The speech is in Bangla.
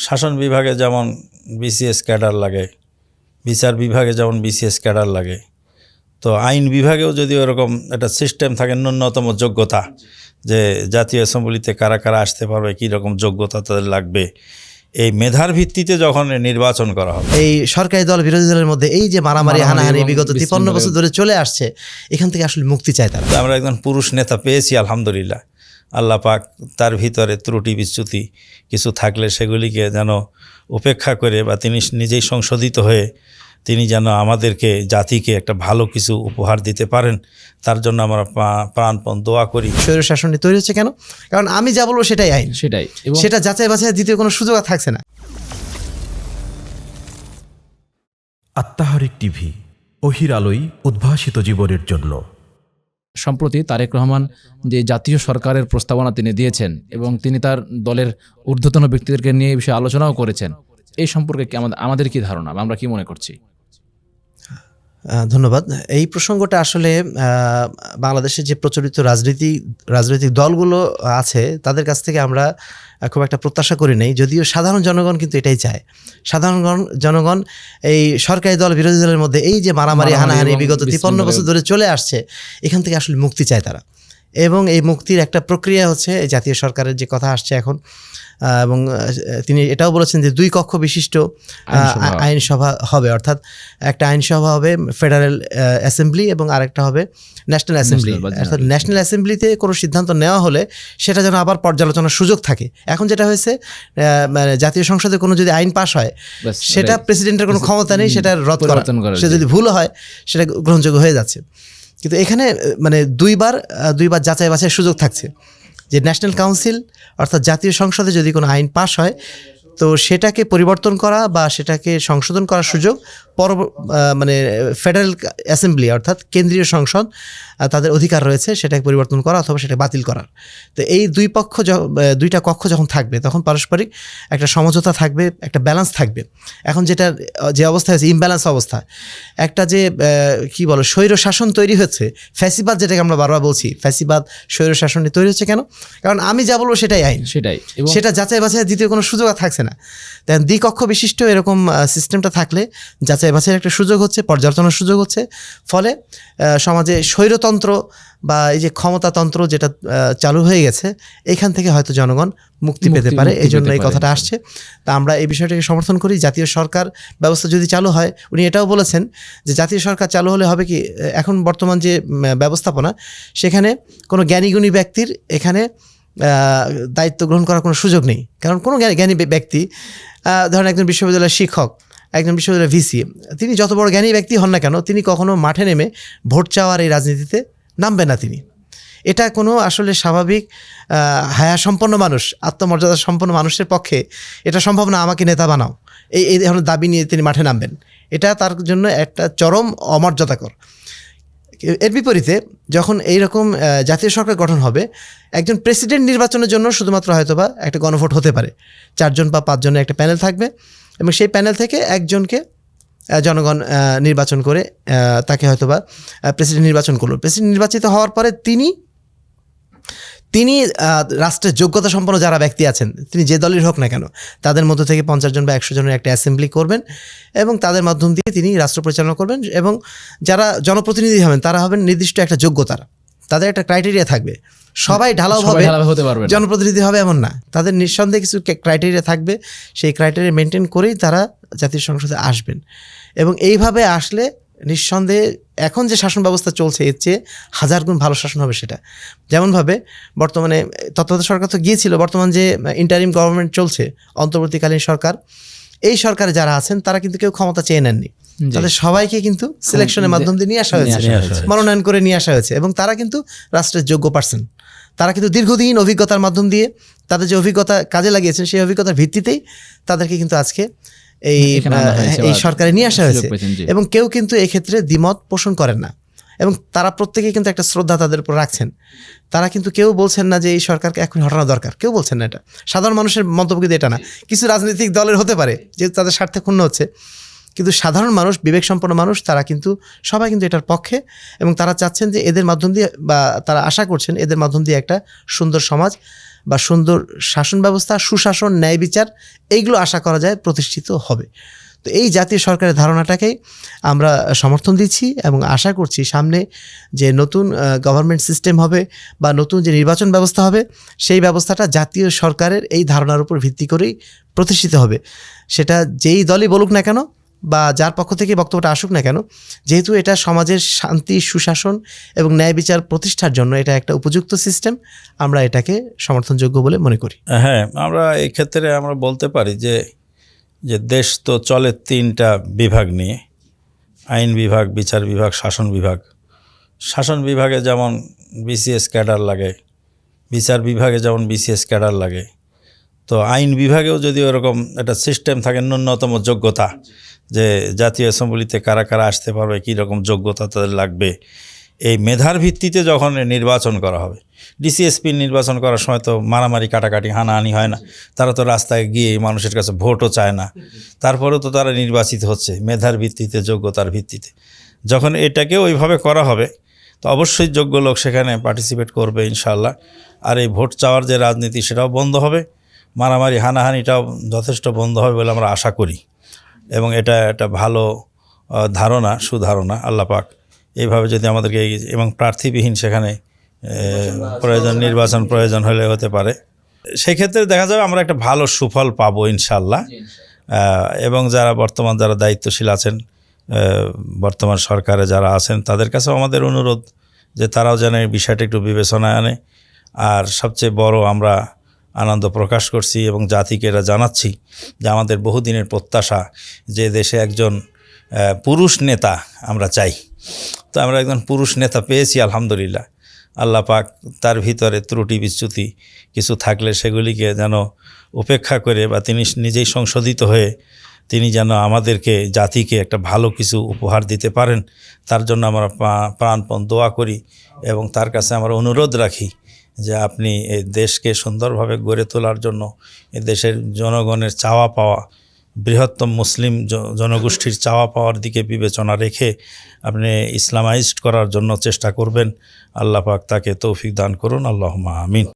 শাসন বিভাগে যেমন বিসিএস ক্যাডার লাগে, বিচার বিভাগে যেমন বিসিএস ক্যাডার লাগে, তো আইন বিভাগেও যদি ওরকম একটা সিস্টেম থাকে, ন্যূনতম যোগ্যতা, যে জাতীয় অ্যাসেম্বলিতে কারা কারা আসতে পারবে, কী রকম যোগ্যতা তাদের লাগবে, এই মেধার ভিত্তিতে যখন নির্বাচন করা হবে। এই সরকারি দল বিরোধী দলের মধ্যে এই যে মারামারি হানাহানি বিগত 53 বছর ধরে চলে আসছে, এখান থেকে আসলে মুক্তি চায় তারা। আমরা একজন পুরুষ নেতা পেয়েছি আলহামদুলিল্লাহ। আল্লাহ পাক তার ভিতরে ত্রুটি বিচ্যুতি কিছু থাকলে সেগুলিকে যেন উপেক্ষা করে, বা তিনি নিজেই সংশোধিত হয়ে তিনি যেন আমাদেরকে, জাতিকে একটা ভালো কিছু উপহার দিতে পারেন, তার জন্য আমরা প্রাণপণ দোয়া করি। স্বৈর শাসনটি তৈরি হচ্ছে কেন? কারণ আমি যা বলবো সেটাই আইন, সেটা যাচাই বাছাই দ্বিতীয় কোনো সুযোগ আর থাকছে না। আত্মাহারিক টিভি, ওহির আলোয় উদ্ভাসিত জীবনের জন্য। সম্প্রতি তারেক রহমান যে জাতীয় সরকারের প্রস্তাবনা তিনি দিয়েছেন এবং তিনি তার দলের ঊর্ধ্বতন ব্যক্তিদেরকে নিয়ে এই বিষয়ে আলোচনাও করেছেন, এই সম্পর্কে আমাদের কি ধারণা, আমরা কি মনে করছি? ধন্যবাদ। এই প্রসঙ্গটা আসলে বাংলাদেশে যে প্রচলিত রাজনৈতিক দলগুলো আছে তাদের কাছ থেকে আমরা খুব একটা প্রত্যাশা করি নাই, যদিও সাধারণ জনগণ কিন্তু এটাই চায়। সাধারণ জনগণ এই সরকারি দল বিরোধী দলের মধ্যে এই যে মারামারি হানাহানি বিগত 53 বছর ধরে চলে আসছে, এখান থেকে আসলে মুক্তি চায় তারা। এবং এই মুক্তির একটা প্রক্রিয়া হচ্ছে এই জাতীয় সরকারের যে কথা আসছে এখন, এবং তিনি এটাও বলেছেন যে 2 কক্ষ বিশিষ্ট আইনসভা হবে, অর্থাৎ একটা আইনসভা হবে ফেডারেল অ্যাসেম্বলি এবং আরেকটা হবে ন্যাশনাল অ্যাসেম্বলি। অর্থাৎ ন্যাশনাল অ্যাসেম্বলিতে কোনো সিদ্ধান্ত নেওয়া হলে সেটা যেন আবার পর্যালোচনার সুযোগ থাকে। এখন যেটা হয়েছে, মানে জাতীয় সংসদে কোনো যদি আইন পাশ হয়, সেটা প্রেসিডেন্টের কোনো ক্ষমতা নেই সেটা রদ করা, সে যদি ভুল হয় সেটা গ্রহণযোগ্য হয়ে যাচ্ছে। কিন্তু এখানে মানে দুইবার যাচাই বাছাইয়ের সুযোগ থাকছে, যে ন্যাশনাল কাউন্সিল অর্থাৎ জাতীয় সংসদে যদি কোনো আইন পাশ হয়, তো সেটাকে পরিবর্তন করা বা সেটাকে সংশোধন করার সুযোগ মানে ফেডারেল অ্যাসেম্বলি অর্থাৎ কেন্দ্রীয় সংসদ তাদের অধিকার রয়েছে সেটাকে পরিবর্তন করা অথবা সেটা বাতিল করার। তো এই দুইটা কক্ষ যখন থাকবে, তখন পারস্পরিক একটা সমঝোতা থাকবে, একটা ব্যালেন্স থাকবে। এখন যে অবস্থা হয়েছে, ইমব্যালেন্স অবস্থা, একটা যে কি বলো স্বৈর শাসন তৈরি হচ্ছে, ফ্যাসিবাদ, যেটাকে আমরা বারবার বলছি, ফ্যাসিবাদ স্বৈর শাসনটি তৈরি হচ্ছে কেন? কারণ আমি যা বলবো সেটাই আইন, সেটা যাচাই বাছাই দ্বিতীয় কোনো সুযোগ আর থাকছে না। তাই 2 কক্ষ বিশিষ্ট এরকম সিস্টেমটা থাকলে যাচাই বাছাইয়ের একটা সুযোগ হচ্ছে, পর্যালোচনার সুযোগ হচ্ছে। ফলে সমাজে স্বৈরতন্ত্র বা এই যে ক্ষমতাতন্ত্র যেটা চালু হয়ে গেছে, এখান থেকে হয়তো জনগণ মুক্তি পেতে পারে। এই জন্য এই কথাটা আসছে। তা আমরা এই বিষয়টাকে সমর্থন করি। জাতীয় সরকার ব্যবস্থা যদি চালু হয়, উনি এটাও বলেছেন যে জাতীয় সরকার চালু হলে হবে কি, এখন বর্তমান যে ব্যবস্থাপনা, সেখানে কোনো জ্ঞানীগুণী ব্যক্তির এখানে দায়িত্ব গ্রহণ করার কোনো সুযোগ নেই। কারণ কোনো জ্ঞানী ব্যক্তি, ধরেন একজন বিশ্ববিদ্যালয়ের শিক্ষক, একজন বিশ্ববিদ্যালয়ের ভিসি, তিনি যত বড় জ্ঞানী ব্যক্তি হন না কেন, তিনি কখনো মাঠে নেমে ভোট চাওয়ার এই রাজনীতিতে নামবে না। এটা কোনো আসলে স্বাভাবিক হায়া সম্পন্ন মানুষ, আত্মমর্যাদা সম্পন্ন মানুষের পক্ষে এটা সম্ভব না। আমাকে নেতা বানাও, এই ধরনের দাবি নিয়ে তিনি মাঠে নামবেন, এটা তার জন্য একটা চরম অমর্যাদাকর। এর বিপরীতে যখন এইরকম জাতীয় সরকার গঠন হবে, একজন প্রেসিডেন্ট নির্বাচনের জন্য শুধুমাত্র হয়তোবা একটা গণভোট হতে পারে, 4 জন বা 5 জনের একটা প্যানেল থাকবে, এবং সেই প্যানেল থেকে একজনকে জনগণ নির্বাচন করে তাকে হয়তোবা প্রেসিডেন্ট নির্বাচন করলো। প্রেসিডেন্ট নির্বাচিত হওয়ার পরে তিনি রাষ্ট্রের যোগ্যতা সম্পন্ন যারা ব্যক্তি আছেন, তিনি যে দলের হোক না কেন, তাদের মধ্য থেকে 50 জন বা 100 জনের একটা অ্যাসেম্বলি করবেন এবং তাদের মাধ্যম দিয়ে তিনি রাষ্ট্র পরিচালনা করবেন। এবং যারা জনপ্রতিনিধি হবেন তারা হবেন নির্দিষ্ট একটা যোগ্যতার, তাদের একটা ক্রাইটেরিয়া থাকবে। সবাই ঢালাওভাবে জনপ্রতিনিধি হবে এমন না, তাদের নিঃসন্দেহে কিছু ক্রাইটেরিয়া থাকবে, সেই ক্রাইটেরিয়া মেনটেন করেই তারা জাতীয় সংসদে আসবেন। এবং এইভাবে আসলে নিঃসন্দেহে এখন যে শাসন ব্যবস্থা চলছে এর চেয়ে 1000 গুণ ভালো শাসন হবে। সেটা যেমনভাবে বর্তমানে তত্ত্বাবধায়ক সরকার তো গিয়েছিল, বর্তমান যে ইন্টারিম গভর্নমেন্ট চলছে, অন্তর্বর্তীকালীন সরকার, এই সরকারে যারা আছেন তারা কিন্তু কেউ ক্ষমতা চেয়ে নেননি, তাদের সবাইকে কিন্তু সিলেকশনের মাধ্যম দিয়ে নিয়ে আসা হয়েছে, মনোনয়ন করে নিয়ে আসা হয়েছে। এবং তারা কিন্তু রাষ্ট্রের যোগ্য পার্সন, তারা কিন্তু দীর্ঘদিন অভিজ্ঞতার মাধ্যম দিয়ে তাদের যে অভিজ্ঞতা কাজে লাগিয়েছেন, সেই অভিজ্ঞতার ভিত্তিতেই তাদেরকে কিন্তু আজকে এই সরকারে নিয়ে আসা হয়েছে। এবং কেউ কিন্তু এক্ষেত্রে দ্বিমত পোষণ করেন না, এবং তারা প্রত্যেকেই কিন্তু একটা শ্রদ্ধা তাদের উপর রাখছেন। তারা কিন্তু কেউ বলছেন না যে এই সরকারকে এখন হটানো দরকার, কেউ বলছেন না। এটা সাধারণ মানুষের মন্তব্য কিন্তু এটা না। কিছু রাজনৈতিক দলের হতে পারে যেহেতু তাদের স্বার্থে ক্ষুণ্ণ হচ্ছে, কিন্তু সাধারণ মানুষ, বিবেক সম্পন্ন মানুষ, তারা কিন্তু সবাই কিন্তু এটার পক্ষে। এবং তারা চাচ্ছেন যে এদের মাধ্যম দিয়ে, বা তারা আশা করছেন এদের মাধ্যম দিয়ে একটা সুন্দর সমাজ বা সুন্দর শাসন ব্যবস্থা, সুশাসন, ন্যায় বিচার এইগুলো আশা করা যায় প্রতিষ্ঠিত হবে। তো এই জাতীয় সরকারের ধারণাটাকেই আমরা সমর্থন দিচ্ছি এবং আশা করছি সামনে যে নতুন গভর্নমেন্ট সিস্টেম হবে বা নতুন যে নির্বাচন ব্যবস্থা হবে, সেই ব্যবস্থাটা জাতীয় সরকারের এই ধারণার উপর ভিত্তি করেই প্রতিষ্ঠিত হবে। সেটা যেই দলই বলুক না কেন বা যার পক্ষ থেকে বক্তব্যটা আসুক না কেন, যেহেতু এটা সমাজের শান্তি, সুশাসন এবং ন্যায় বিচার প্রতিষ্ঠার জন্য এটা একটা উপযুক্ত সিস্টেম, আমরা এটাকে সমর্থনযোগ্য বলে মনে করি। হ্যাঁ, আমরা এই ক্ষেত্রে আমরা বলতে পারি যে দেশ তো চলে 3টা বিভাগ নিয়ে, আইন বিভাগ, বিচার বিভাগ, শাসন বিভাগ। শাসন বিভাগে যেমন বিসিএস ক্যাডার লাগে, বিচার বিভাগে যেমন বিসিএস ক্যাডার লাগে, তো আইন বিভাগেও যদি ওরকম একটা সিস্টেম থাকে, ন্যূনতম যোগ্যতা, যে জাতীয় অ্যাসেম্বলিতে কারা কারা আসতে পারবে, কী রকম যোগ্যতা তাদের লাগবে, এই মেধার ভিত্তিতে যখন নির্বাচন করা হবে। ডিসিএসপি নির্বাচন করার সময় তো মারামারি, কাটাকাটি, হানাহানি হয় না, তারা তো রাস্তায় গিয়ে মানুষের কাছে ভোটও চায় না, তারপরেও তো তারা নির্বাচিত হচ্ছে মেধার ভিত্তিতে, যোগ্যতার ভিত্তিতে। যখন এটাকে ওইভাবে করা হবে তো অবশ্যই যোগ্য লোক সেখানে পার্টিসিপেট করবে ইনশাআল্লাহ। আর এই ভোট চাওয়ার যে রাজনীতি সেটাও বন্ধ হবে, মারামারি, হানাহানিটাও যথেষ্ট বন্ধ হবে বলে আমরা আশা করি। এবং এটা একটা ভালো ধারণা, সুধারণা। আল্লাহ পাক এইভাবে যদি আমাদেরকে, এবং প্রার্থীবিহীন সেখানে নির্বাচন প্রয়োজন হলে হতে পারে, সেক্ষেত্রে দেখা যাবে আমরা একটা ভালো সুফল পাবো ইনশাআল্লাহ। এবং যারা দায়িত্বশীল আছেন, বর্তমান সরকারে যারা আছেন, তাদের কাছেও আমাদের অনুরোধ যে তারাও যেন এই বিষয়টা একটু বিবেচনায় আনে। আর সবচেয়ে বড় আমরা আনন্দ প্রকাশ করছি এবং জাতিকে এটা জানাচ্ছি যে আমাদের বহুদিনের প্রত্যাশা যে দেশে একজন পুরুষ নেতা আমরা চাই, তো আমরা একজন পুরুষ নেতা পেয়েছি আলহামদুলিল্লাহ। আল্লাহ পাক তার ভিতরে ত্রুটি বিচ্যুতি কিছু থাকলে সেগুলিকে যেন উপেক্ষা করে, বা তিনি নিজেই সংশোধিত হয়ে তিনি যেন আমাদেরকে, জাতিকে একটা ভালো কিছু উপহার দিতে পারেন, তার জন্য আমরা প্রাণপণ দোয়া করি এবং তার কাছে আমরা অনুরোধ রাখি যে আপনি এই দেশকে সুন্দরভাবে গড়ে তোলার জন্য, এই দেশের জনগণের চাওয়া পাওয়া, বৃহত্তম মুসলিম জনগোষ্ঠীর চাওয়া পাওয়ার দিকে বিবেচনা রেখে আপনি ইসলামাইজড করার জন্য চেষ্টা করবেন। আল্লাহ পাক তাকে তৌফিক দান করুন। আল্লাহুম্মা আমিন।